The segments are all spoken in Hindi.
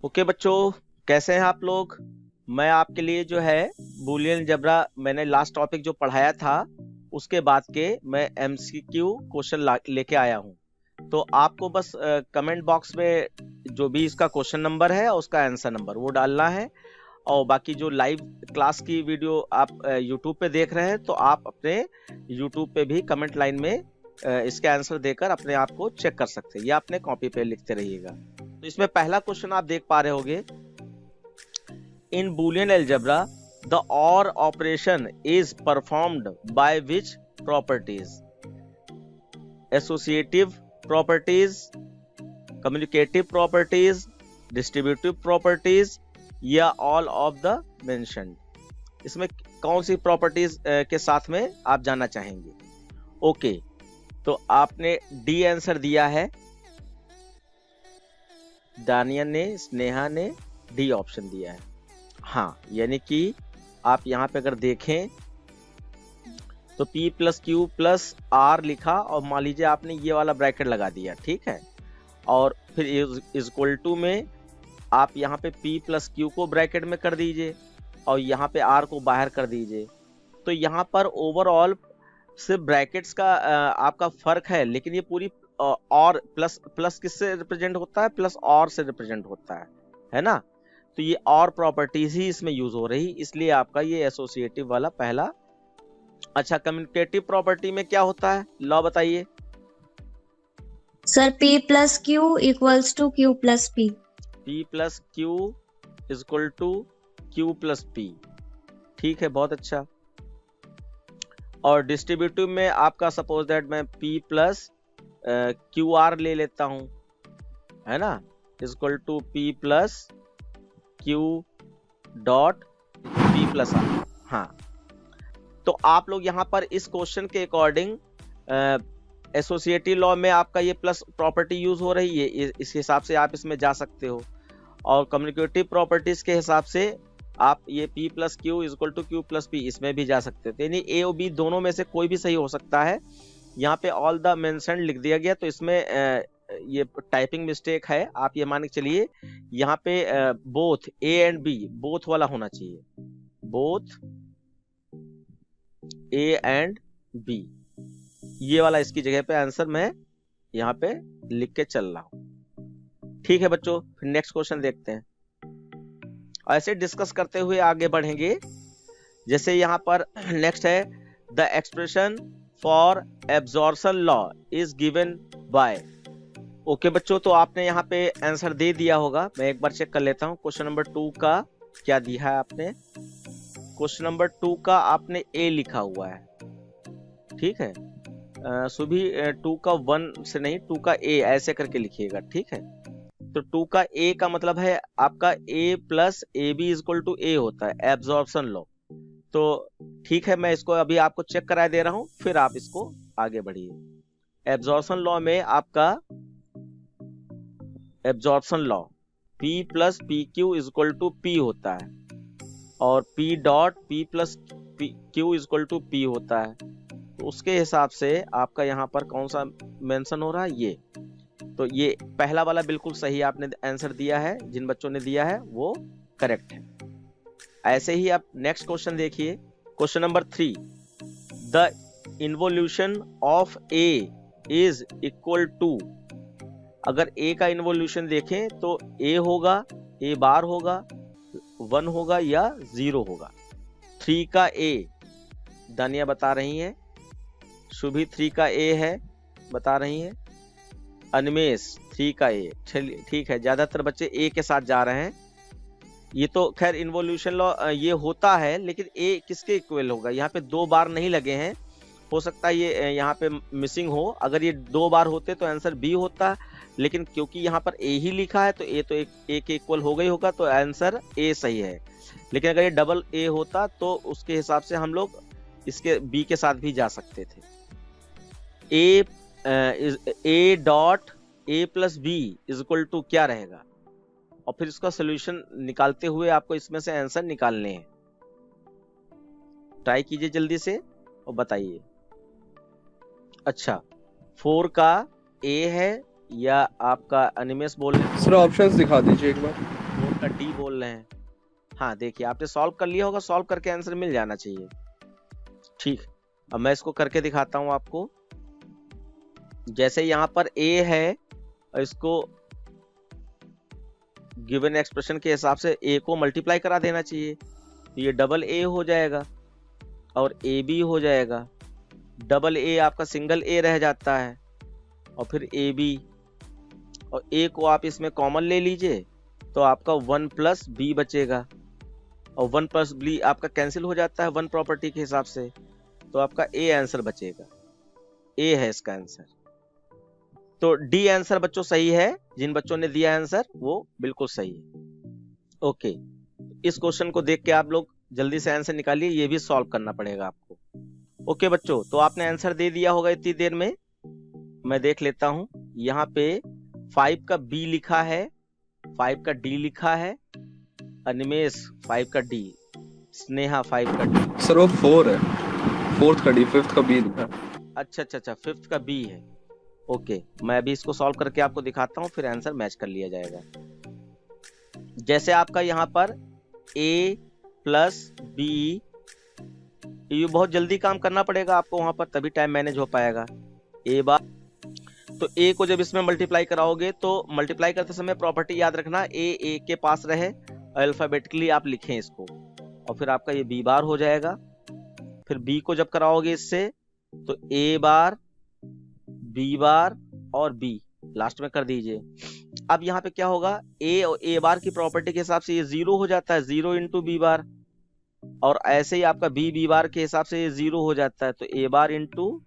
ओके बच्चों, कैसे हैं आप लोग। मैं आपके लिए जो है बूलियन अलजेब्रा मैंने लास्ट टॉपिक जो पढ़ाया था उसके बाद के मैं एमसीक्यू क्वेश्चन लेके आया हूं। तो आपको बस कमेंट बॉक्स में जो भी इसका क्वेश्चन नंबर है उसका आंसर नंबर वो डालना है। और बाकी जो लाइव क्लास की वीडियो आप यूट्यूब पे देख रहे हैं तो आप अपने यूट्यूब पे भी कमेंट लाइन में इसके आंसर देकर अपने आप को चेक कर सकते हैं या अपने कॉपी पे लिखते रहिएगा। तो इसमें पहला क्वेश्चन आप देख पा रहे होंगे, इन बूलियन अलजेब्रा द और operation is performed by which properties? Associative properties, communicative properties, distributive properties या ऑल ऑफ द मेंशन्ड? इसमें कौन सी प्रॉपर्टीज के साथ में आप जानना चाहेंगे? ओके, तो आपने डी आंसर दिया है, दानिया ने, स्नेहा ने डी ऑप्शन दिया है। हाँ, यानी कि आप यहाँ पे अगर देखें तो P plus Q plus R लिखा और मान लीजिए आपने ये वाला ब्रैकेट लगा दिया, ठीक है। और फिर इक्वल टू में आप यहाँ पे P प्लस क्यू को ब्रैकेट में कर दीजिए और यहाँ पे R को बाहर कर दीजिए। तो यहाँ पर ओवरऑल सिर्फ ब्रैकेट्स का आपका फर्क है, लेकिन ये पूरी और प्लस किससे रिप्रेजेंट होता है? प्लस और से रिप्रेजेंट होता है ना। तो ये और प्रॉपर्टीज ही इसमें यूज हो रही, इसलिए आपका ये एसोसिएटिव वाला पहला। अच्छा, कम्युनिकेटिव प्रॉपर्टी में क्या होता है, लॉ बताइए। Sir P plus Q equals to Q plus P। P plus Q equal to Q plus P, ठीक है, बहुत अच्छा। और डिस्ट्रीब्यूटिव में आपका सपोज दैट मैं P प्लस क्यू आर ले लेता हूं, है ना, equal to P plus Q dot P plus R. हाँ, तो आप लोग यहाँ पर इस क्वेश्चन के अकॉर्डिंग एसोसिएटिव लॉ में आपका ये प्लस प्रॉपर्टी यूज हो रही है, इस हिसाब से आप इसमें जा सकते हो। और कम्युनिकेटिव प्रॉपर्टीज के हिसाब से आप ये P plus Q equal to Q plus P इसमें भी जा सकते हो। यानी A और B दोनों में से कोई भी सही हो सकता है। यहाँ पे ऑल द मेंशन्ड लिख दिया गया, तो इसमें ये टाइपिंग मिस्टेक है, आप ये मान के चलिए यहाँ पे both A and B both वाला होना चाहिए, बोथ A एंड B, ये वाला इसकी जगह पे आंसर मैं यहाँ पे लिख के चल रहा हूं। ठीक है बच्चों, फिर नेक्स्ट क्वेश्चन देखते हैं। ऐसे डिस्कस करते हुए आगे बढ़ेंगे। जैसे यहाँ पर नेक्स्ट है, the expression for absorption law is given by. Okay बच्चों, तो आपने यहाँ पे आंसर दे दिया होगा, मैं एक बार चेक कर लेता हूँ। क्वेश्चन नंबर 2 का क्या दिया है आपने? क्वेश्चन नंबर 2 का आपने ए लिखा हुआ है, ठीक है। सुभी 2 का 1 से नहीं, 2 का ए ऐसे करके लिखिएगा, ठीक है। तो 2 का ए का मतलब है आपका A plus A B equal to A होता है, एब्जॉर्प्शन लॉ। तो ठीक है, मैं इसको अभी आपको चेक करा दे रहा हूं, फिर आप इसको आगे बढ़िए। एब्जॉर्प्शन लॉ में आपका absorption law P plus P Q equal to P होता है और P dot P plus Q equal to P होता है। तो उसके हिसाब से आपका यहाँ पर कौन सा मेंशन हो रहा है? ये। तो ये पहला वाला बिल्कुल सही आपने आंसर दिया है, जिन बच्चों ने दिया है वो करेक्ट है। ऐसे ही आप नेक्स्ट क्वेश्चन देखिए, question number 3, the involution of A is equal to. अगर A का इन्वोल्यूशन देखें तो A होगा, A बार होगा, 1 होगा या 0 होगा। 3 का A दानिया बता रही है, शुभी 3 का A है बता रही है, अनमेश 3 का A। चलिए ठीक है, ज्यादातर बच्चे A के साथ जा रहे हैं। ये तो खैर इन्वोल्यूशन लॉ ये होता है, लेकिन A किसके इक्वल होगा? यहाँ पे 2 बार नहीं लगे हैं, हो सकता है ये यहाँ पे मिसिंग हो। अगर ये 2 बार होते तो आंसर B होता, लेकिन क्योंकि यहाँ पर A ही लिखा है तो A तो A के इक्वल हो गई होगा, तो आंसर A सही है। लेकिन अगर ये डबल A होता तो उसके हिसाब से हम लोग इसके B के साथ भी जा सकते थे। A dot A plus B equal to क्या रहेगा? और फिर इसका सोल्यूशन निकालते हुए आपको इसमें से आंसर निकालने हैं। ट्राई कीजिए जल्दी से और बताइए। अच्छा, 4 का A है या आपका अनिमेश बोल रहे हैं? सर ऑप्शंस दिखा दीजिए एक बार। आपका डी बोल रहे हैं। हाँ देखिए, आपने सॉल्व कर लिया होगा, सॉल्व करके आंसर मिल जाना चाहिए। ठीक, अब मैं इसको करके दिखाता हूं आपको। जैसे यहाँ पर ए है, इसको गिवन एक्सप्रेशन के हिसाब से ए को मल्टीप्लाई करा देना चाहिए, तो ये डबल ए हो जाएगा और ए बी हो जाएगा। डबल ए आपका सिंगल ए रह जाता है और फिर ए बी, और ए को आप इसमें कॉमन ले लीजिए तो आपका 1 प्लस बी बचेगा, और 1 प्लस बी आपका कैंसिल हो जाता है 1 प्रॉपर्टी के हिसाब से, तो आपका ए आंसर बचेगा। ए है इसका आंसर। तो डी आंसर बच्चों सही है, जिन बच्चों ने दिया आंसर वो बिल्कुल सही है। ओके, इस क्वेश्चन को देख के आप लोग जल्दी से आंसर निकालिए, ये भी सॉल्व करना पड़ेगा आपको। ओके बच्चों, तो आपने आंसर दे दिया होगा इतनी देर में। मैं देख लेता हूं, यहाँ पे 5 का बी लिखा है, 5 का डी लिखा है, अनिमेश 5 का डी, स्नेहा 5 का डी। सर वो 4 है, 4th का डी, 5th का बी लिखा है। अच्छा, 5th का बी है। ओके, मैं अभी इसको सॉल्व करके आपको दिखाता हूँ, फिर आंसर मैच कर लिया जाएगा। जैसे आपका यहाँ पर a प्लस बी, ये बहुत जल्दी काम करना पड़ेगा आपको वहां पर, तभी टाइम मैनेज हो पाएगा। a बार, तो a को जब इसमें मल्टीप्लाई कराओगे तो मल्टीप्लाई करते समय प्रॉपर्टी याद रखना, a के पास रहे, अल्फाबेटिकली आप लिखें इसको, और फिर आपका ये b बार हो जाएगा। फिर b को जब कराओगे इससे तो a बार, b बार और b लास्ट में कर दीजिए। अब यहाँ पे क्या होगा, a और a बार की प्रॉपर्टी के हिसाब से ये 0 हो जाता है, 0 इंटू बी बार, और ऐसे ही आपका b बार के हिसाब से ये 0 हो जाता है, तो a बार इंटू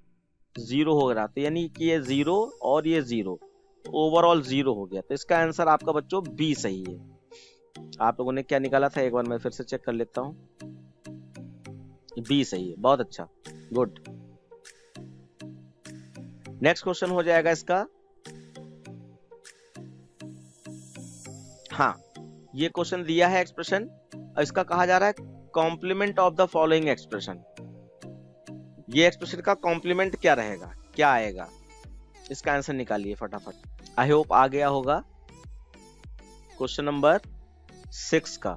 0 हो रहा, तो यानी कि ये 0 और ये 0, ओवरऑल 0 हो गया। तो इसका आंसर आपका बच्चों b सही है। आप लोगों ने क्या निकाला था, एक बार मैं फिर से चेक कर लेता हूँ। b सही है, बहुत अच्छा, गुड। नेक्स्ट क्वेश्चन हो जाएगा इसका। हाँ, ये क्वेश्चन दिया है एक्सप्रेशन, और इसका कहा जा रहा है complement of the following expression. ये एक्सप्रेशन का कॉम्प्लीमेंट क्या रहेगा, क्या आएगा, इसका आंसर निकालिए फटाफट। आई होप आ गया होगा। क्वेश्चन नंबर 6 का,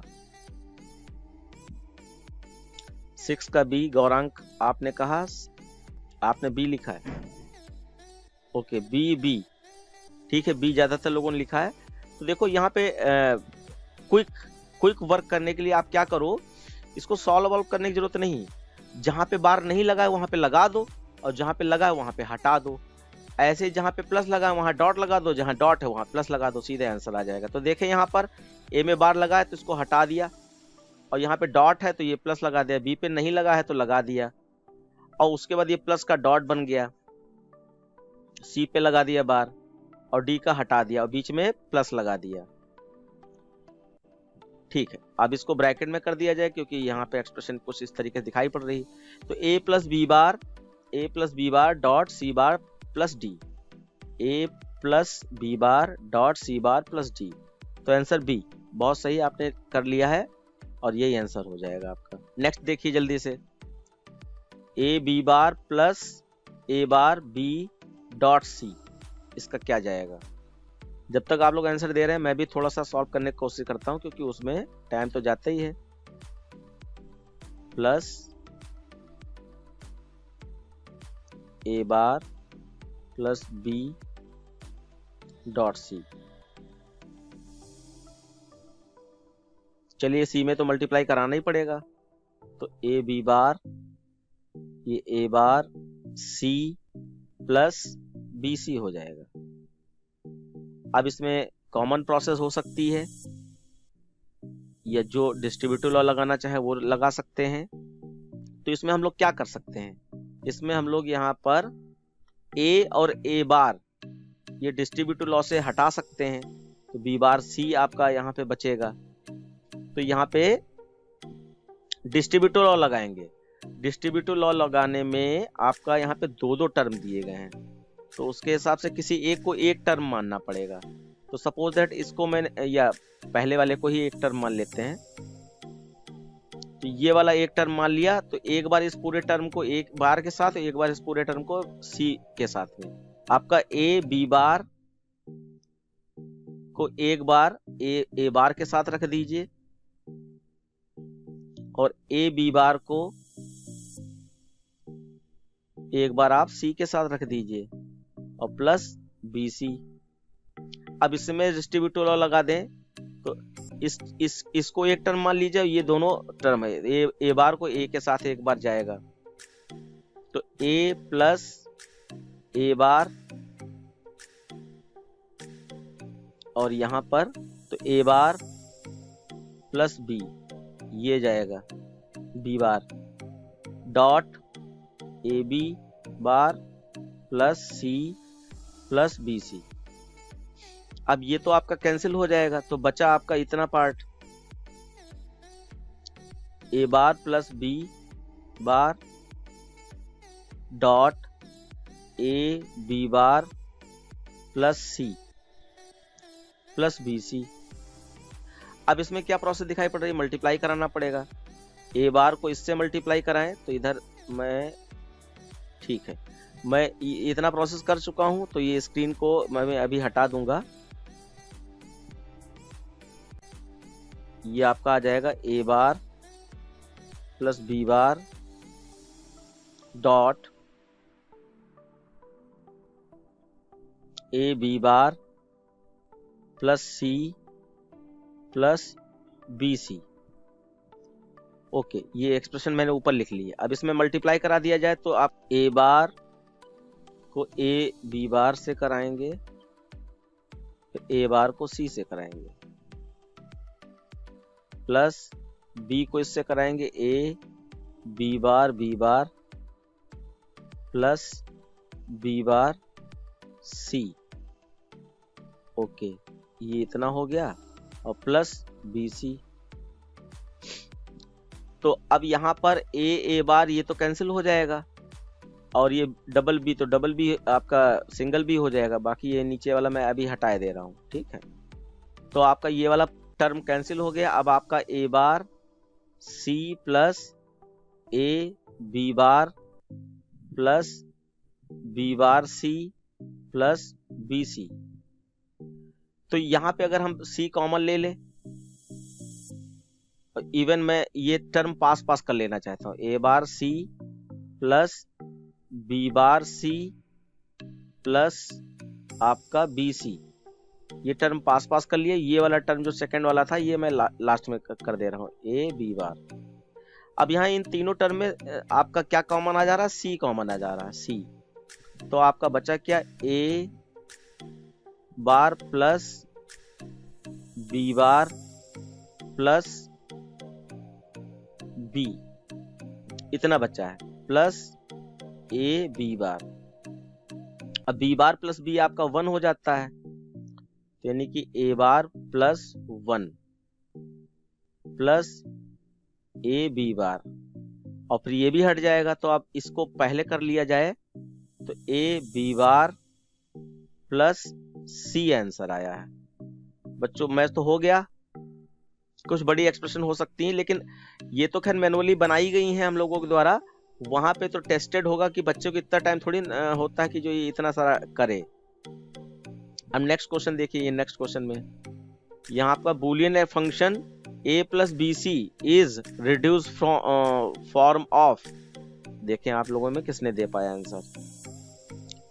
6 का बी, गौरांक आपने कहा, आपने बी लिखा है। ओके, बी, ठीक है, बी ज्यादातर लोगों ने लिखा है। तो देखो यहाँ पे क्विक वर्क करने के लिए आप क्या करो, इसको सॉल्व करने की जरूरत नहीं, जहां पे बार नहीं लगा है वहां पे लगा दो, और जहां पे लगा है वहां पे हटा दो। ऐसे जहां पे प्लस लगा है वहां डॉट लगा दो, जहां डॉट है वहां प्लस लगा दो, सीधे आंसर आ जाएगा। तो देखें यहाँ पर ए में बार लगा है तो इसको हटा दिया, और यहाँ पे डॉट है तो ये प्लस लगा दिया, बी पे नहीं लगा है तो लगा दिया, और उसके बाद ये प्लस का डॉट बन गया, सी पे लगा दिया बार, और डी का हटा दिया, और बीच में प्लस लगा दिया। ठीक है, अब इसको ब्रैकेट में कर दिया जाए, क्योंकि यहाँ पे एक्सप्रेशन कुछ इस तरीके से दिखाई पड़ रही। तो a plus B bar dot C bar plus D, a plus B bar dot C bar plus D, तो आंसर बी। बहुत सही आपने कर लिया है, और यही आंसर हो जाएगा आपका। नेक्स्ट देखिए जल्दी से, a B bar plus a bar B dot C, इसका क्या जाएगा। जब तक आप लोग आंसर दे रहे हैं मैं भी थोड़ा सा सॉल्व करने की कोशिश करता हूं, क्योंकि उसमें टाइम तो जाता ही है। Plus A bar plus B dot सी, चलिए सी में तो मल्टीप्लाई कराना ही पड़ेगा, तो ए बी बार, ये ए बार सी प्लस बी सी हो जाएगा। अब इसमें कॉमन प्रोसेस हो सकती है, या जो डिस्ट्रीब्यूटिव लॉ लगाना चाहे वो लगा सकते हैं। तो इसमें हम लोग क्या कर सकते हैं, इसमें हम लोग यहाँ पर ए और ए बार ये डिस्ट्रीब्यूटिव लॉ से हटा सकते हैं, तो बी बार सी आपका यहाँ पे बचेगा। तो यहाँ पे डिस्ट्रीब्यूटिव लॉ लगाएंगे, डिस्ट्रीब्यूटिव लॉ लगाने में आपका यहाँ पे दो टर्म दिए गए हैं, तो उसके हिसाब से किसी एक को एक टर्म मानना पड़ेगा। तो सपोज दैट इसको मैं, या पहले वाले को ही एक टर्म मान लेते हैं, तो ये वाला एक टर्म मान लिया, तो एक बार इस पूरे टर्म को एक बार के साथ, एक बार इस पूरे टर्म को सी के साथ में, आपका ए बी बार को एक बार ए बार के साथ रख दीजिए और ए बी बार को एक बार आप सी के साथ रख दीजिए और प्लस बी सी। अब इसमें डिस्ट्रीब्यूटिव लॉ लगा दें तो इसको एक टर्म मान लीजिए, ये दोनों टर्म है, ए बार को ए के साथ एक बार जाएगा तो ए प्लस ए बार और यहां पर तो ए बार प्लस बी ये जाएगा B bar dot A B bar plus C plus B C. अब ये तो आपका कैंसिल हो जाएगा तो बचा आपका इतना part A bar plus B bar dot A B bar plus C plus B C. अब इसमें क्या प्रोसेस दिखाई पड़ रही है, मल्टीप्लाई कराना पड़ेगा। ए बार को इससे मल्टीप्लाई कराएं तो इधर मैं ठीक है मैं इतना प्रोसेस कर चुका हूं तो ये स्क्रीन को मैं अभी हटा दूंगा। ये आपका आ जाएगा A bar plus B bar dot A B bar plus C plus B C. Okay, ये एक्सप्रेशन मैंने ऊपर लिख ली है। अब इसमें मल्टीप्लाई करा दिया जाए तो आप ए बार को ए बी बार से कराएंगे, ए बार को सी से कराएंगे, प्लस बी को इससे कराएंगे A B bar plus B bar C. Okay, ये इतना हो गया और प्लस बी सी। तो अब यहां पर ए बार ये तो कैंसिल हो जाएगा और ये डबल बी तो डबल बी आपका सिंगल बी हो जाएगा। बाकी ये नीचे वाला मैं अभी हटा दे रहा हूं, ठीक है। तो आपका ये वाला टर्म कैंसिल हो गया। अब आपका A bar C plus A B bar plus B bar C plus B C. तो यहां पे अगर हम सी कॉमन ले लें, इवन मैं ये टर्म पास कर लेना चाहता हूं, A bar C plus B bar C plus आपका बी सी, ये टर्म पास कर लिए। ये वाला टर्म जो सेकंड वाला था ये मैं लास्ट में कर दे रहा हूं, ए बी बार। अब यहाँ इन तीनों टर्म में आपका क्या कॉमन आ जा रहा है, सी कॉमन आ जा रहा है, सी। तो आपका बचा क्या, A bar plus B bar plus B, इतना बचा है, प्लस ए बी बार। अब बी बार प्लस बी आपका 1 हो जाता है, यानी कि A bar plus 1 plus A B bar, और फिर ये भी हट जाएगा। तो अब इसको पहले कर लिया जाए तो A B bar plus C answer आया है। बच्चों मैथ तो हो गया। कुछ बड़ी एक्सप्रेशन हो सकती हैं, लेकिन ये तो खैर मैनुअली बनाई गई हैं हम लोगों के द्वारा। वहां पे तो टेस्टेड होगा कि बच्चों को इतना टाइम थोड़ी होता है कि जो ये इतना सारा करे। अब नेक्स्ट क्वेश्चन देखिए। ये नेक्स्ट क्वेश्चन में यहाँ आपका Boolean function a plus B C is reduce form of, देखें आप लोगों में किसने दे पाया आंसर,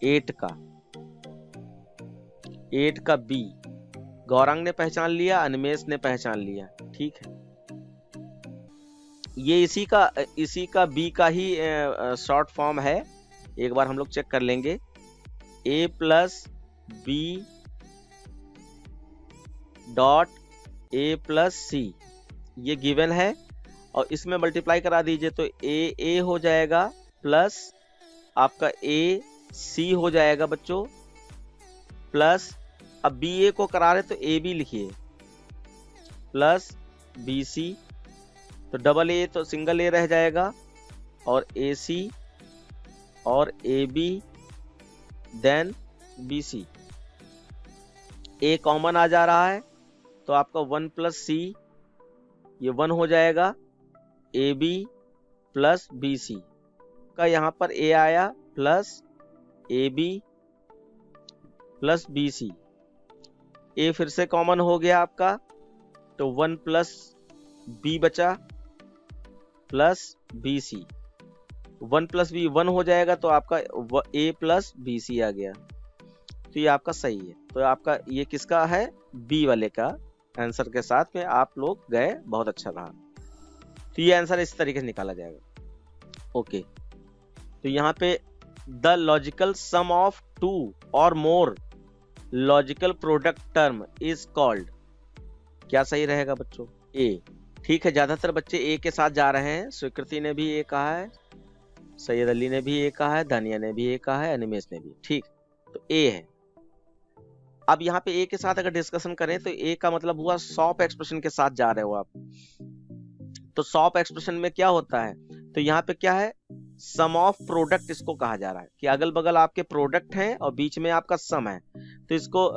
8 का b। गौरांग ने पहचान लिया, अनमेश ने पहचान लिया, ठीक है। ये इसी का b का ही शॉर्ट फॉर्म है। एक बार हम लोग चेक कर लेंगे, a plus B dot A plus C, ये गिवन है और इसमें मल्टीप्लाई करा दीजिए तो ए हो जाएगा प्लस आपका ए सी हो जाएगा बच्चों, प्लस अब बी ए को करा रहे तो ए बी लिखिए प्लस बी सी, तो डबल ए तो सिंगल ए रह जाएगा और ए सी और A B then B C. A common आ जा रहा है तो आपका 1 प्लस सी, ये 1 हो जाएगा, A B plus B C का यहाँ पर ए आया plus A B plus B C. A फिर से कॉमन हो गया आपका, तो 1 प्लस बी बचा plus B C. 1 plus B 1 हो जाएगा, तो आपका ए प्लस बी सी आ गया, तो ये आपका सही है। तो आपका ये किसका है, बी वाले का आंसर के साथ में आप लोग गए, बहुत अच्छा रहा। तो ये आंसर इस तरीके से निकाला जाएगा। ओके, तो यहाँ पे द लॉजिकल सम ऑफ 2 और more logical product term is called, क्या सही रहेगा बच्चों, ए। ठीक है, ज्यादातर बच्चे ए के साथ जा रहे हैं। स्वीकृति ने भी ए कहा है, सैयद अली ने भी ए कहा है, दानिया ने भी ए कहा है, अनिमेश ने भी। ठीक, तो ए है। अब यहाँ पे ए के साथ अगर डिस्कशन करें तो ए का मतलब हुआ सॉप एक्सप्रेशन के साथ जा रहे हो आप। तो सॉप एक्सप्रेशन में क्या होता है, तो यहाँ पे क्या है, सम ऑफ प्रोडक्ट इसको कहा जा रहा है कि अगल बगल आपके प्रोडक्ट हैं और बीच में आपका सम है, तो इसको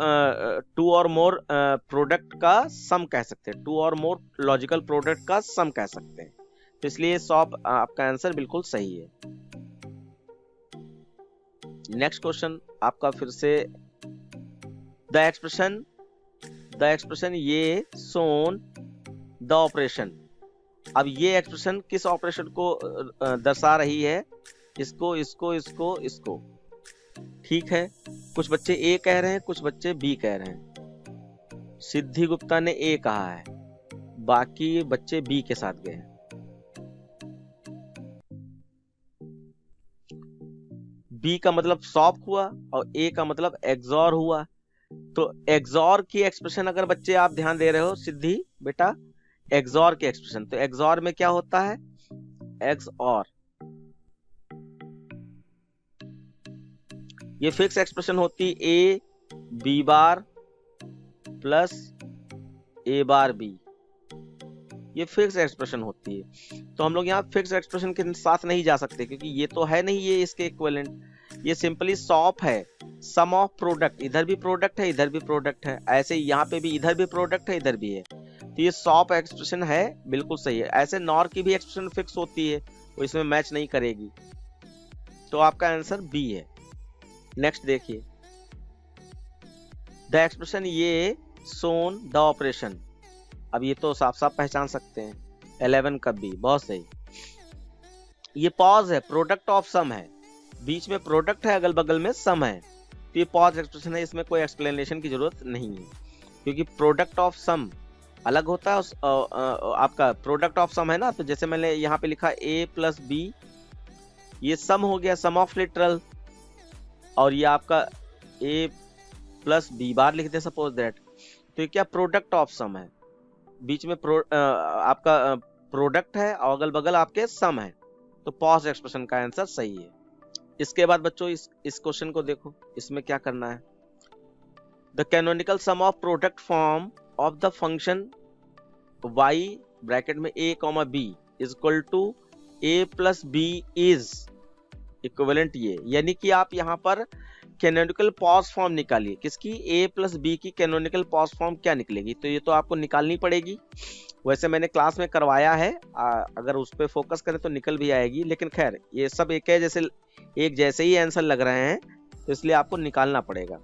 2 और मोर प्रोडक्ट का सम कह सकते हैं, 2 और मोर लॉजिकल प्रोडक्ट का सम कह सकते हैं। तो इसलिए सॉप आपका आंसर बिल्कुल सही है। नेक्स्ट क्वेश्चन आपका फिर से द एक्सप्रेशन ये सोन द ऑपरेशन। अब ये एक्सप्रेशन किस ऑपरेशन को दर्शा रही है, इसको इसको इसको इसको। ठीक है, कुछ बच्चे ए कह रहे हैं, कुछ बच्चे बी कह रहे हैं। सिद्धि गुप्ता ने ए कहा है, बाकी बच्चे बी के साथ गए हैं। बी का मतलब सॉप हुआ और ए का मतलब एक्सॉर हुआ। तो एक्सॉर की एक्सप्रेशन अगर बच्चे आप ध्यान दे रहे हो, सिद्धि बेटा, एक्सॉर की एक्सप्रेशन, तो एक्सॉर में क्या होता है, एक्सऑर, ये फिक्स एक्सप्रेशन होती A B bar plus A bar B, ये फिक्स एक्सप्रेशन होती है। तो हम लोग यहाँ फिक्स एक्सप्रेशन के साथ नहीं जा सकते, क्योंकि ये तो है नहीं ये इसके इक्विवेलेंट, ये सिंपली सॉप है, सम ऑफ प्रोडक्ट, इधर भी प्रोडक्ट है इधर भी प्रोडक्ट है, ऐसे यहाँ पे भी इधर भी प्रोडक्ट है इधर भी है, तो ये सॉप एक्सप्रेशन है, बिल्कुल सही है। ऐसे नॉर की भी एक्सप्रेशन फिक्स होती है, वो इसमें मैच नहीं करेगी, तो आपका आंसर बी है। नेक्स्ट देखिए, द एक्सप्रेशन ये सोन द ऑपरेशन। अब ये तो साफ साफ पहचान सकते हैं, 11 का बी, बहुत सही। ये पॉज है, प्रोडक्ट ऑफ सम है, बीच में प्रोडक्ट है, अगल बगल में सम है, तो ये पॉज एक्सप्रेशन है, इसमें कोई एक्सप्लेनेशन की जरूरत नहीं है, क्योंकि प्रोडक्ट ऑफ सम अलग होता है। आपका प्रोडक्ट ऑफ सम है ना, तो जैसे मैंने यहाँ पे लिखा a प्लस बी, ये सम हो गया, सम ऑफ लिटरल, और ये आपका a प्लस बी बार लिख दे सपोज दैट, तो ये क्या प्रोडक्ट ऑफ सम है, बीच में आपका प्रोडक्ट है और अगल बगल आपके सम है, तो पॉज एक्सप्रेशन का आंसर सही है। इसके बाद बच्चों इस क्वेश्चन को देखो, इसमें क्या करना है, the canonical sum of product form of the function y bracket में a comma b is equal to a plus b is equivalent ये, यानी कि आप यहाँ पर कैनोनिकल पॉज फॉर्म निकालिए, किसकी, a प्लस b की कैनोनिकल पॉज फॉर्म क्या निकलेगी, तो ये तो आपको निकालनी पड़ेगी। वैसे मैंने क्लास में करवाया है, अगर उस पर फोकस करें तो निकल भी आएगी, लेकिन खैर ये सब एक जैसे ही आंसर लग रहे हैं, तो इसलिए आपको निकालना पड़ेगा।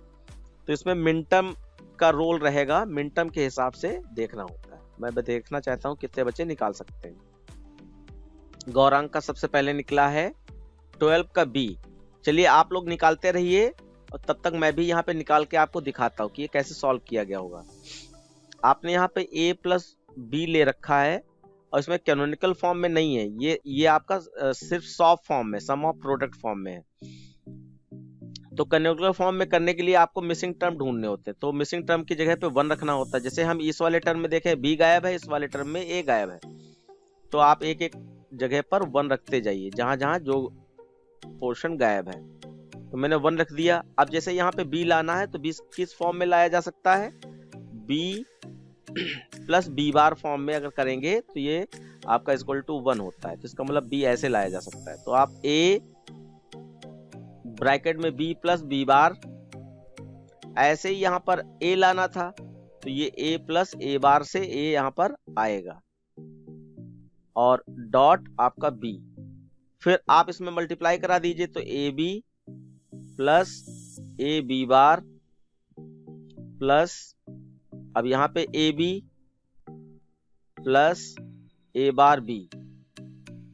तो इसमें मिनटर्म का रोल रहेगा, मिनटर्म के हिसाब से देखना होता है। मैं देखना चाहता हूँ कितने बच्चे निकाल सकते हैं। गौरांग का सबसे पहले निकला है 12 का बी। चलिए आप लोग निकालते रहिए और तब तक मैं भी यहाँ पे निकाल के आपको दिखाता हूँ कि ये कैसे सॉल्व किया गया होगा। आपने यहाँ पे a प्लस बी ले रखा है और इसमें कैनोनिकल फॉर्म में नहीं है, ये आपका सिर्फ सॉफ्ट फॉर्म में, सम ऑफ प्रोडक्ट फॉर्म में है। तो कैनोनिकल फॉर्म में करने के लिए आपको मिसिंग टर्म ढूंढने होते हैं, तो मिसिंग टर्म की जगह पे 1 रखना होता है। जैसे हम इस वाले टर्म में देखें b गायब है, इस वाले टर्म में a गायब है, तो आप एक एक जगह पर 1 रखते जाइए जहां जहां जो पोर्शन गायब है। तो मैंने 1 रख दिया। अब जैसे यहाँ पे b लाना है, तो b किस फॉर्म में लाया जा सकता है, b प्लस b बार फॉर्म में अगर करेंगे तो ये आपका इक्वल टू 1 होता है, तो इसका मतलब b ऐसे लाया जा सकता है। तो आप a ब्रैकेट में b प्लस b बार, ऐसे ही यहाँ पर a लाना था, तो ये a प्लस a बार से a यहाँ पर आएगा, और डॉट आपका b, फिर आप इसमें मल्टीप्लाई करा दीजिए, तो ab plus a b bar plus अब यहाँ पे A B plus A bar B,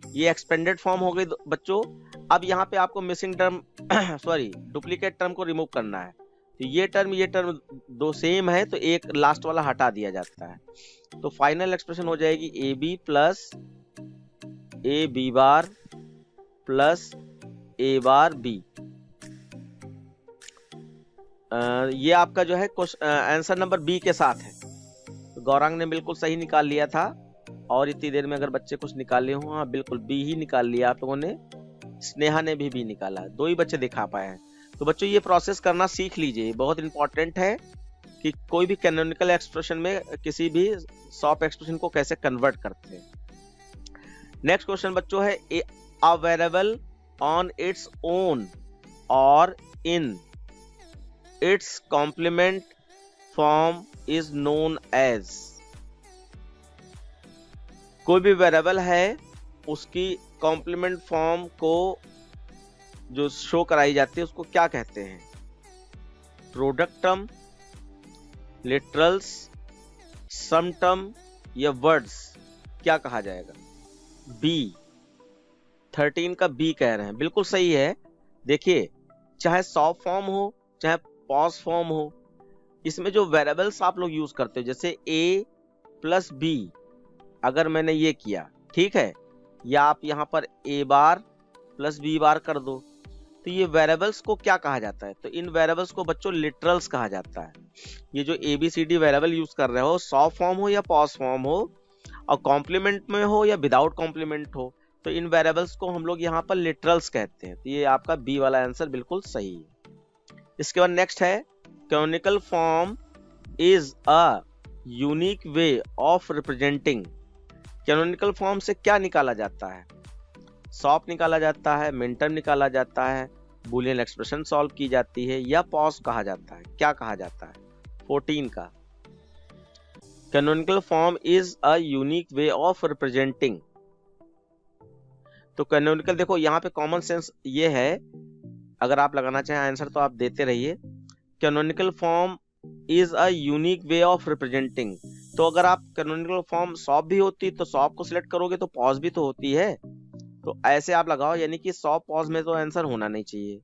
ये एक्सपेंडेड फॉर्म हो गई बच्चों। अब यहाँ पे आपको missing term sorry duplicate term को रिमूव करना है। तो ये टर्म दो सेम है, तो एक लास्ट वाला हटा दिया जाता है। तो फाइनल एक्सप्रेशन हो जाएगी A B plus A B bar plus A bar B. ये आपका जो है आंसर नंबर बी के साथ है। तो गौरांग ने बिल्कुल सही निकाल लिया था, और इतनी देर में अगर बच्चे कुछ निकाले हो, हाँ बिल्कुल बी ही निकाल लिया आप लोगों ने। स्नेहा ने भी निकाला, 2 ही बच्चे दिखा पाए हैं। तो बच्चों ये प्रोसेस करना सीख लीजिए, बहुत इंपॉर्टेंट है कि कोई भी कैनोनिकल एक्सप्रेशन में किसी भी सॉफ्ट एक्सप्रेशन को कैसे कन्वर्ट करते हैं। नेक्स्ट क्वेश्चन बच्चों है a variable on its own और in its complement form is known as. कोई भी वेरिएबल है, उसकी कॉम्प्लीमेंट फॉर्म को जो शो कराई जाती है उसको क्या कहते हैं? प्रोडक्ट टर्म, लिटरल्स, सम टर्म या वर्ड्स, क्या कहा जाएगा? बी, 13 का बी कह रहे हैं, बिल्कुल सही है। देखिए, चाहे सॉफ्ट फॉर्म हो चाहे पॉज फॉर्म हो, इसमें जो वेरिएबल्स आप लोग यूज करते हो, जैसे a प्लस बी, अगर मैंने ये किया, ठीक है, या आप यहाँ पर a बार प्लस b बार कर दो, तो ये वेरिएबल्स को क्या कहा जाता है? तो इन वेरिएबल्स को बच्चों लिटरल्स कहा जाता है। ये जो ABCD वेरिएबल यूज कर रहे हो, सॉफ्ट फॉर्म हो या पॉज फॉर्म हो, और कॉम्प्लीमेंट में हो या विदाउट कॉम्प्लीमेंट हो, तो इन वेरिएबल्स को हम लोग यहाँ पर लिटरल्स कहते हैं। तो ये आपका बी वाला आंसर बिल्कुल सही है। इसके बाद नेक्स्ट है, canonical form is a unique way of representing. Canonical form से क्या निकाला जाता है? सॉफ्ट निकाला जाता है, मिनटर्म निकाला जाता है, बूलियन एक्सप्रेशन सॉल्व की जाती है, या पॉज कहा जाता है? क्या कहा जाता है? 14 का canonical form is a unique way of representing. तो कैनोनिकल, देखो यहाँ पे कॉमन सेंस ये है, अगर आप लगाना चाहें आंसर तो आप देते रहिए। Canonical form is a unique way of representing, तो अगर आप कैनोनिकल फॉर्म सॉफ्ट भी होती तो सॉफ्ट को सिलेक्ट करोगे, तो पॉज भी तो होती है, तो ऐसे आप लगाओ, यानी कि सॉफ्ट पॉज में तो आंसर होना नहीं चाहिए।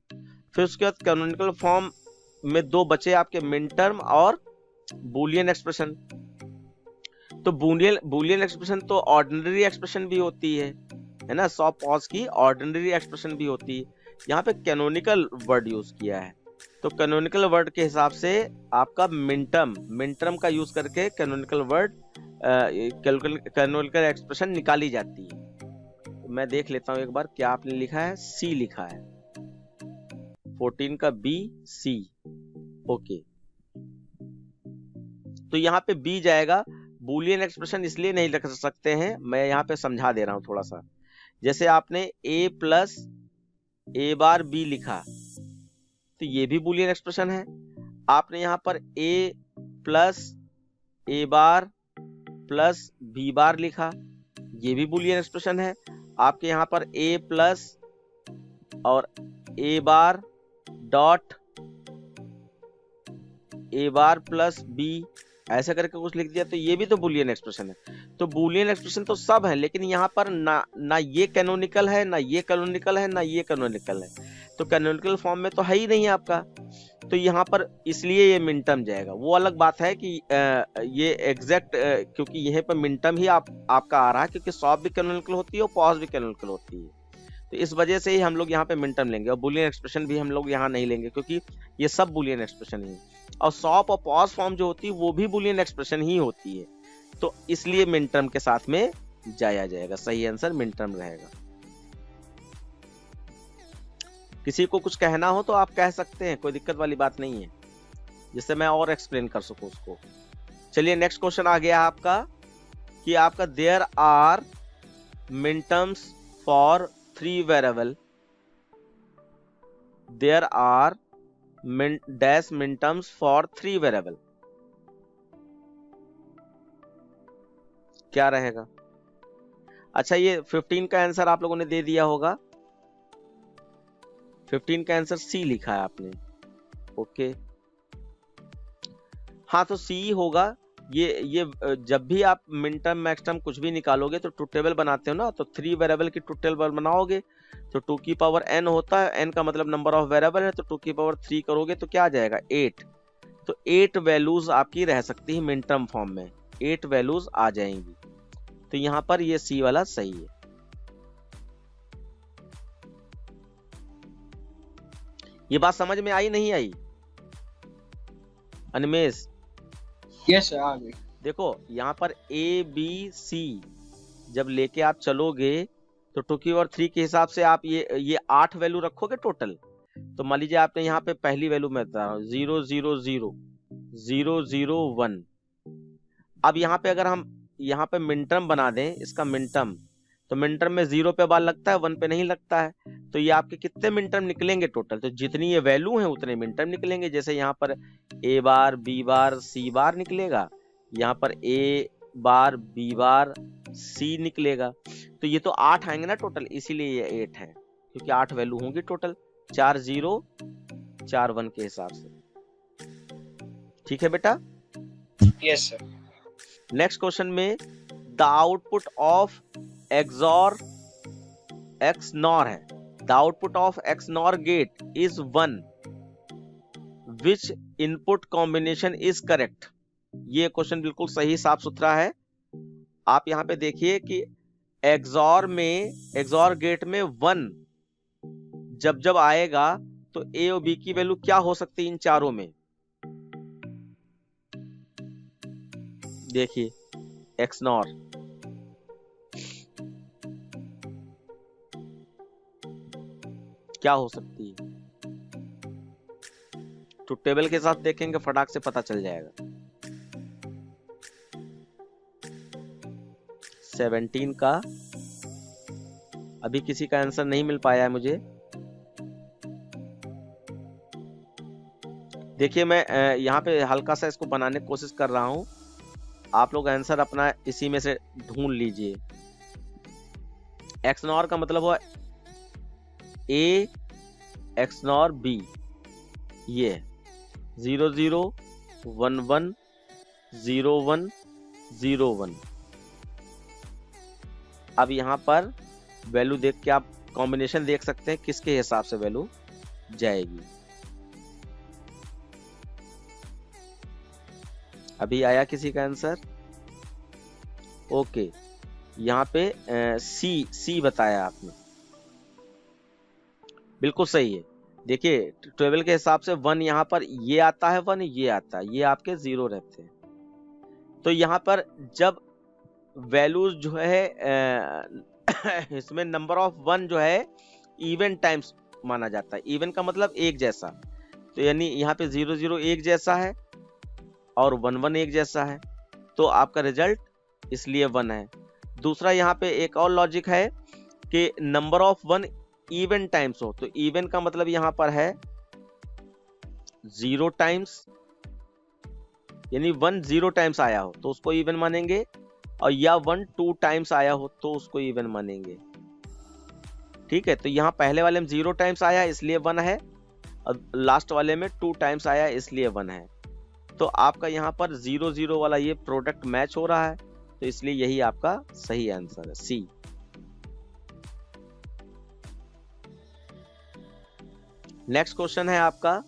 फिर उसके बाद कैनोनिकल फॉर्म में 2 बचे आपके, मिन टर्म और बूलियन एक्सप्रेशन। तो बूलियन एक्सप्रेशन तो ऑर्डिनरी एक्सप्रेशन भी होती है ना, सॉफ्ट पॉज की ऑर्डिनरी एक्सप्रेशन भी होती है। यहाँ पे कैनोनिकल वर्ड यूज किया है, तो कैनोनिकल वर्ड के हिसाब से आपका मिनटर्म का यूज करके कैनोनिकल वर्ड कैनोनिकल एक्सप्रेशन निकाली जाती है। तो मैं देख लेता हूं एक बार, क्या आपने लिखा है? सी लिखा है, 14 का बी, सी, ओके। तो यहाँ पे बी जाएगा। बूलियन एक्सप्रेशन इसलिए नहीं लिख सकते हैं, मैं यहाँ पे समझा दे रहा हूं थोड़ा सा। जैसे आपने a plus A bar B लिखा, तो ये भी बूलियन एक्सप्रेशन है। आपने यहाँ पर a plus A bar plus B bar लिखा, ये भी बूलियन एक्सप्रेशन है। आपके यहाँ पर a प्लस और A bar dot A bar plus B, ऐसा करके कुछ लिख दिया, तो ये भी तो बूलियन एक्सप्रेशन है। तो बूलियन एक्सप्रेशन तो सब है, लेकिन यहाँ पर ना ये कैनोनिकल है, ना ये कैनोनिकल है, ना ये कैनोनिकल है, तो कैनोनिकल फॉर्म में तो है ही नहीं आपका। तो यहाँ पर इसलिए ये मिनटर्म जाएगा। वो अलग बात है कि ये एग्जैक्ट, क्योंकि यहाँ पर मिनटर्म ही आपका आ रहा है, क्योंकि सॉफ्ट भी कैनोनिकल होती है और पॉज भी कैनोनिकल होती है, तो इस वजह से ही हम लोग यहाँ पे मिनटर्म लेंगे, और बूलियन एक्सप्रेशन भी हम लोग यहाँ नहीं लेंगे, क्योंकि ये सब बूलियन एक्सप्रेशन ही है। और सॉफ्ट और पॉज फॉर्म जो होती है वो भी बूलियन एक्सप्रेशन ही होती है, तो इसलिए मिनटर्म के साथ में जाया जाएगा। सही आंसर मिनटर्म रहेगा। किसी को कुछ कहना हो तो आप कह सकते हैं, कोई दिक्कत वाली बात नहीं है, जिससे मैं और एक्सप्लेन कर सकूं उसको। चलिए नेक्स्ट क्वेश्चन आ गया आपका, कि आपका there are minterms for 3 variable, there are dash minterms for 3 variable, क्या रहेगा? अच्छा, ये 15 का आंसर आप लोगों ने दे दिया होगा, 15 का आंसर सी लिखा है आपने, ओके। हाँ, तो सी होगा, जब भी आप मिन टर्म मैक्स टर्म कुछ भी निकालोगे तो ट्रुथ टेबल बनाते हो ना, तो 3 वेरिएबल की ट्रुथ टेबल बनाओगे तो 2 की पावर n होता है, n का मतलब नंबर ऑफ वेरिएबल है, तो 2 की पावर 3 करोगे तो क्या आ जाएगा 8। तो 8 वैल्यूज आपकी रह सकती है मिन टर्म फॉर्म में, 8 वैल्यूज आ जाएंगी। तो यहाँ पर ये सी वाला सही है। ये बात समझ में आई नहीं आई अनिमेश? यस सर, आ गई। देखो यहाँ पर ए बी सी जब लेके आप चलोगे तो 2 की पावर 3 के हिसाब से आप ये 8 वैल्यू रखोगे टोटल। तो मान लीजिए आपने यहाँ पे पहली वैल्यू में बता रहा हूँ 0 0 0 0 0 1। अब यहाँ पे अगर हम यहाँ पे मिन टर्म बना दें इसका मिन टर्म, तो मिन टर्म में 0 पे बार लगता है, 1 पे नहीं लगता है। तो ये आपके कितने मिन टर्म निकलेंगे टोटल? तो जितनी ये वैल्यू है उतने मिन टर्म निकलेंगे। जैसे यहाँ पर ए बार बी बार सी बार निकलेगा, यहाँ पर ए बार बी बार सी निकलेगा। तो ये तो 8 आएंगे ना टोटल, इसीलिए ये 8 है, क्योंकि 8 वैल्यू होंगी टोटल, 4 0 4 1 के हिसाब से। ठीक है बेटा? Yes sir. नेक्स्ट क्वेश्चन में the output of XOR XNOR है। The output of XNOR gate is 1, which input combination is correct? ये क्वेश्चन बिल्कुल सही साफ सुथरा है। आप यहाँ पे देखिए कि XOR गेट में 1 जब जब आएगा तो A और B की वैल्यू क्या हो सकती है इन चारों में? देखिए XNOR क्या हो सकती है, तो टेबल के साथ देखेंगे फटाक से पता चल जाएगा। 17 का अभी किसी का आंसर नहीं मिल पाया है मुझे। देखिए मैं यहाँ पे हल्का सा इसको बनाने की कोशिश कर रहा हूं, आप लोग आंसर अपना इसी में से ढूंढ लीजिए। XNOR का मतलब हुआ A XNOR B, ये 0 0 1 1 0 1 0 1। अब यहाँ पर वैल्यू देख के आप कॉम्बिनेशन देख सकते हैं किसके हिसाब से वैल्यू जाएगी। अभी आया किसी का आंसर? ओके, यहाँ पे सी बताया आपने, बिल्कुल सही है। देखिए टेबल के हिसाब से 1 यहाँ पर ये आता है, 1 ये आता है, ये आपके 0 रहते हैं। तो यहाँ पर जब वैल्यूज जो है इसमें नंबर ऑफ 1 जो है इवन टाइम्स माना जाता है। इवन का मतलब एक जैसा, तो यानी यहाँ पे 0 0 एक जैसा है और 1 1 एक जैसा है, तो आपका रिजल्ट इसलिए 1 है। दूसरा यहाँ पे एक और लॉजिक है कि नंबर ऑफ 1 इवन टाइम्स हो, तो इवन का मतलब यहाँ पर है 0 टाइम्स, यानी 1 0 टाइम्स आया हो तो उसको इवन मानेंगे, और या 1 2 टाइम्स आया हो तो उसको इवन मानेंगे। ठीक है, तो यहाँ पहले वाले में 0 टाइम्स आया इसलिए 1 है, और लास्ट वाले में 2 टाइम्स आया इसलिए 1 है। तो आपका यहाँ पर 0 0 वाला ये प्रोडक्ट मैच हो रहा है, तो इसलिए यही आपका सही आंसर है, सी। नेक्स्ट क्वेश्चन है आपका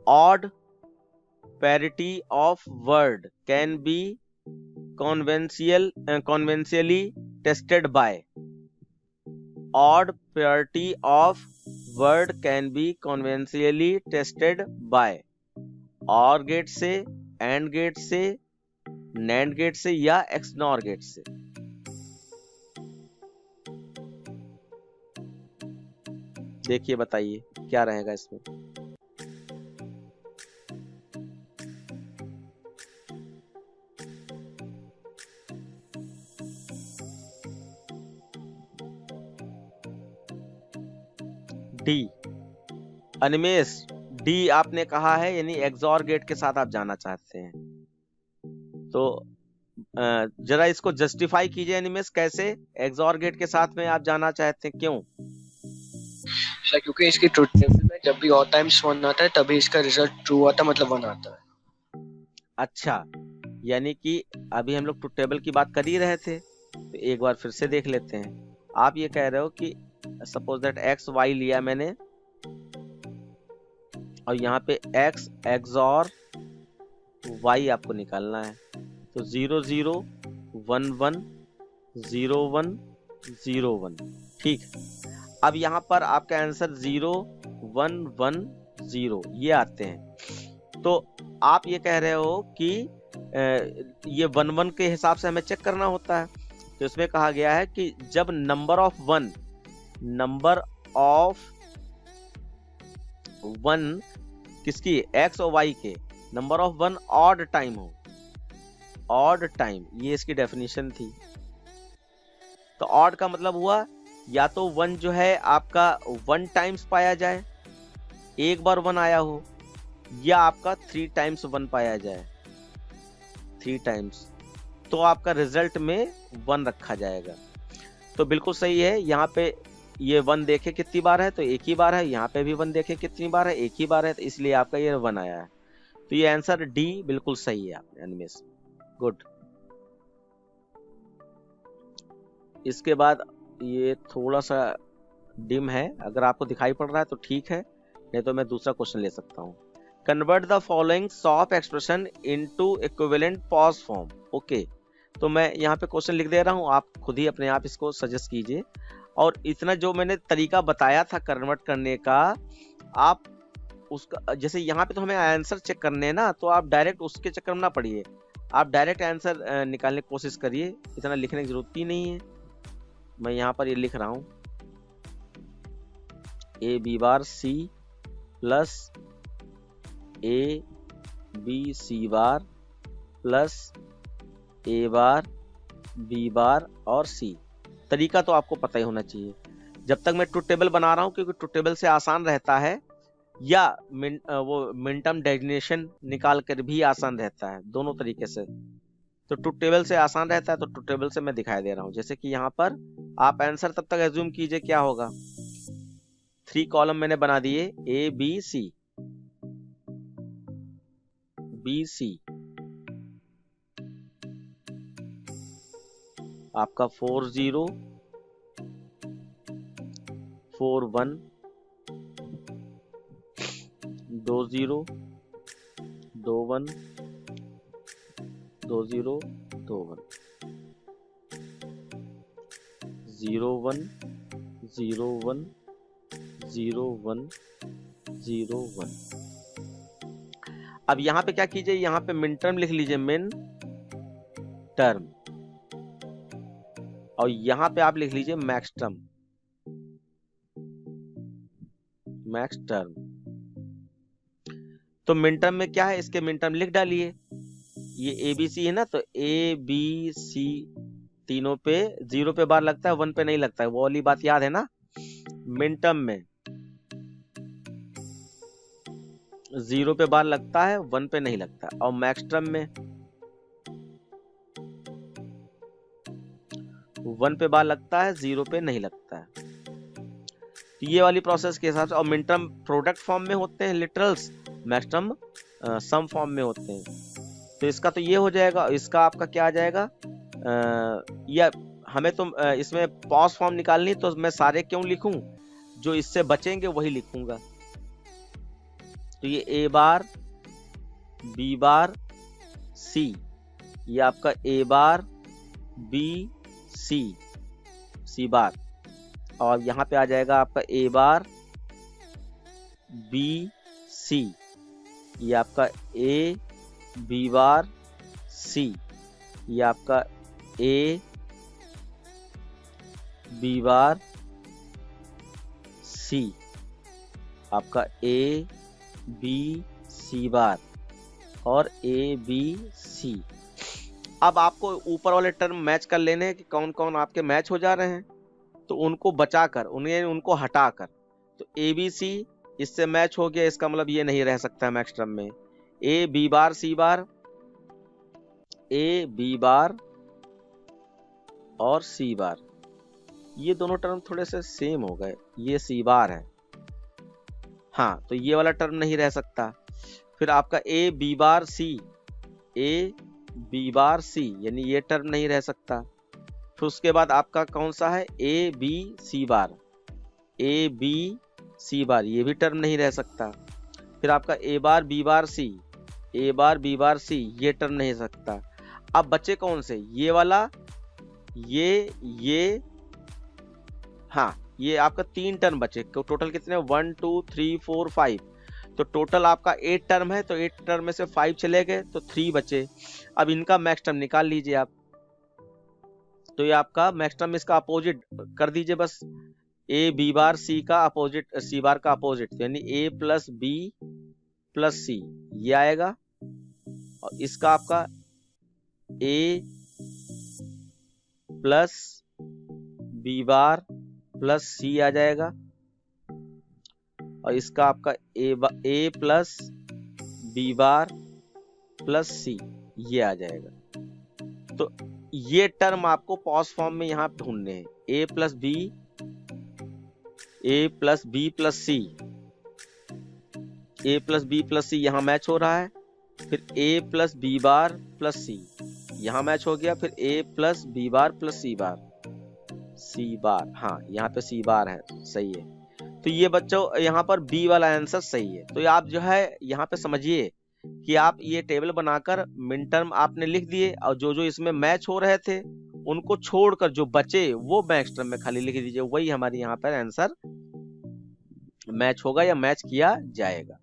odd parity of word can be conventionally tested by। odd parity of word can be conventionally tested by OR gate से, AND गेट से, NAND गेट से या XNOR गेट से। देखिए बताइए क्या रहेगा इसमें। डी, अनिमेश डी आपने कहा है, यानी XOR गेट के साथ आप जाना चाहते हैं, तो जरा इसको जस्टिफाई कीजिए अनिमेश, कैसे XOR गेट के साथ में आप जाना चाहते हैं, क्यों? सर क्योंकि इसकी ट्रुथ टेबल में जब भी ऑड टाइम्स 1 आता है तभी इसका रिजल्ट ट्रू आता है, मतलब 1 आता है। अच्छा, यानी कि अभी हम लोग ट्रुथ टेबल की बात कर ही रहे थे, तो एक बार फिर से देख लेते हैं। आप ये कह रहे हो कि सपोज दैट एक्स वाई लिया मैंने, और यहाँ पे एक्स एक्सॉर वाई आपको निकालना है, तो 0 0 1 1 0 1 0 1, ठीक। अब यहाँ पर आपका आंसर 0 1 1 0 ये आते हैं। तो आप ये कह रहे हो कि ये 1 1 के हिसाब से हमें चेक करना होता है। तो इसमें कहा गया है कि जब नंबर ऑफ वन किसकी, एक्स और वाई के, number of one odd time हो, ऑड टाइम, ये इसकी डेफिनेशन थी। तो ऑड का मतलब हुआ या तो वन जो है आपका 1 टाइम्स पाया जाए, एक बार 1 आया हो, या आपका 3 टाइम्स 1 पाया जाए, 3 टाइम्स, तो आपका रिजल्ट में 1 रखा जाएगा। तो बिल्कुल सही है। यहाँ पे ये 1 देखे कितनी बार है, तो एक ही बार है। यहाँ पे भी 1 देखे कितनी बार है, एक ही बार है, तो इसलिए आपका ये 1 आया है। तो ये आंसर डी बिल्कुल सही है आपने एनिमेस। गुड। इसके बाद ये थोड़ा सा डिम है, अगर आपको दिखाई पड़ रहा है तो ठीक है, नहीं तो मैं दूसरा क्वेश्चन ले सकता हूँ। Convert the following soft expression into equivalent pause form. Okay, तो मैं यहाँ पे क्वेश्चन लिख दे रहा हूँ, आप खुद ही अपने आप इसको सजेस्ट कीजिए। और इतना जो मैंने तरीका बताया था कन्वर्ट करने का, आप उसका, जैसे यहाँ पे तो हमें आंसर चेक करने हैं ना, तो आप डायरेक्ट उसके चक्कर में ना पड़िए, आप डायरेक्ट आंसर निकालने की कोशिश करिए, इतना लिखने की जरूरत ही नहीं है। मैं यहाँ पर ये लिख रहा हूँ, A B bar C plus A B C bar plus A bar B bar और सी। तरीका तो आपको पता ही होना चाहिए। जब तक मैं ट्रुथ टेबल बना रहा हूँ, क्योंकि ट्रुथ टेबल से आसान रहता है, या वो मिन टर्म डेफिनेशन निकाल कर भी आसान रहता है, दोनों तरीके से। तो ट्रुथ टेबल से आसान रहता है, तो ट्रुथ टेबल से मैं दिखाई दे रहा हूँ। जैसे कि यहाँ पर आप आंसर तब तक एज्यूम कीजिए क्या होगा। 3 कॉलम मैंने बना दिए, ए बी सी, बी सी, आपका 4 0 4 1 2 0 2 1 2 0 2 1 0 1 0 1 0 1 0 1। अब यहाँ पे क्या कीजिए, यहाँ पे मिन टर्म लिख लीजिए, मिन टर्म, और यहाँ पे आप लिख लीजिए मैक्स टर्म, मैक्स टर्म। तो मिन टर्म में क्या है, इसके मिन टर्म लिख डालिए। ये ए बी सी है ना, तो ए बी सी तीनों पे 0 पे बार लगता है, 1 पे नहीं लगता है, वो वाली बात याद है ना। मिन टर्म में 0 पे बार लगता है, 1 पे नहीं लगता। और मैक्स टर्म में 1 पे बार लगता है, 0 पे नहीं लगता है। तो ये वाली प्रोसेस के हिसाब से। और मिन टर्म प्रोडक्ट फॉर्म में होते हैं literals, max term sum form में होते हैं। तो इसका तो ये हो जाएगा, इसका आपका क्या आ जाएगा, या हमें तो इसमें पॉज फॉर्म निकालनी, तो मैं सारे क्यों लिखूं, जो इससे बचेंगे वही लिखूंगा। तो ये ए बार बी बार सी, ये आपका ए बार बी सी, सी बार, और यहाँ पे आ जाएगा आपका ए बार बी सी, ये आपका ए बी बार सी, ये आपका ए बी बार सी, आपका ए बी सी बार और ए बी सी। अब आपको ऊपर वाले टर्म मैच कर लेने हैं कि कौन कौन आपके मैच हो जा रहे हैं, तो उनको बचाकर, उनको हटाकर, तो ए बी सी इससे मैच हो गया, इसका मतलब ये नहीं रह सकता मैक्स टर्म में। ए बी बार सी बार, ए बी बार और सी बार, ये दोनों टर्म थोड़े से सेम हो गए, ये सी बार है, हाँ, तो ये वाला टर्म नहीं रह सकता। फिर आपका ए बी बार सी, ए बी बार सी, यानी ये टर्म नहीं रह सकता। फिर उसके बाद आपका कौन सा है, ए बी सी बार, ए बी सी बार, ये भी टर्म नहीं रह सकता। फिर आपका A bar B bar C, A bar B bar सी, ये टर्म नहीं रह सकता। अब बचे कौन से, ये वाला, ये, हाँ ये आपका 3 टर्म बचे। टोटल कितने, 1 2 3 4 5, तो टोटल आपका 8 टर्म है, तो 8 टर्म में से 5 चले गए तो 3 बचे। अब इनका मैक्स टर्म निकाल लीजिए आप, तो ये आपका मैक्स टर्म इसका अपोजिट कर दीजिए बस, ए बी बार सी का अपोजिट, सी बार का अपोजिट, यानी ए प्लस बी प्लस सी, ये आएगा। और इसका आपका ए प्लस बी बार प्लस सी आ जाएगा। और इसका आपका ए plus B bar plus C, ये आ जाएगा। तो ये टर्म आपको पॉज फॉर्म में यहाँ ढूंढने हैं, ए प्लस बी प्लस सी, ए प्लस बी प्लस सी यहाँ मैच हो रहा है। फिर ए प्लस बी बार प्लस सी यहाँ मैच हो गया। फिर ए प्लस बी बार प्लस सी बार, हाँ यहाँ पे सी बार है, सही है। तो ये बच्चों यहाँ पर बी वाला आंसर सही है। तो आप जो है यहाँ पे समझिए कि आप ये टेबल बनाकर मिन टर्म आपने लिख दिए, और जो जो इसमें मैच हो रहे थे उनको छोड़कर जो बचे वो मैक्स टर्म में खाली लिख दीजिए, वही हमारी यहाँ पर आंसर मैच होगा या मैच किया जाएगा।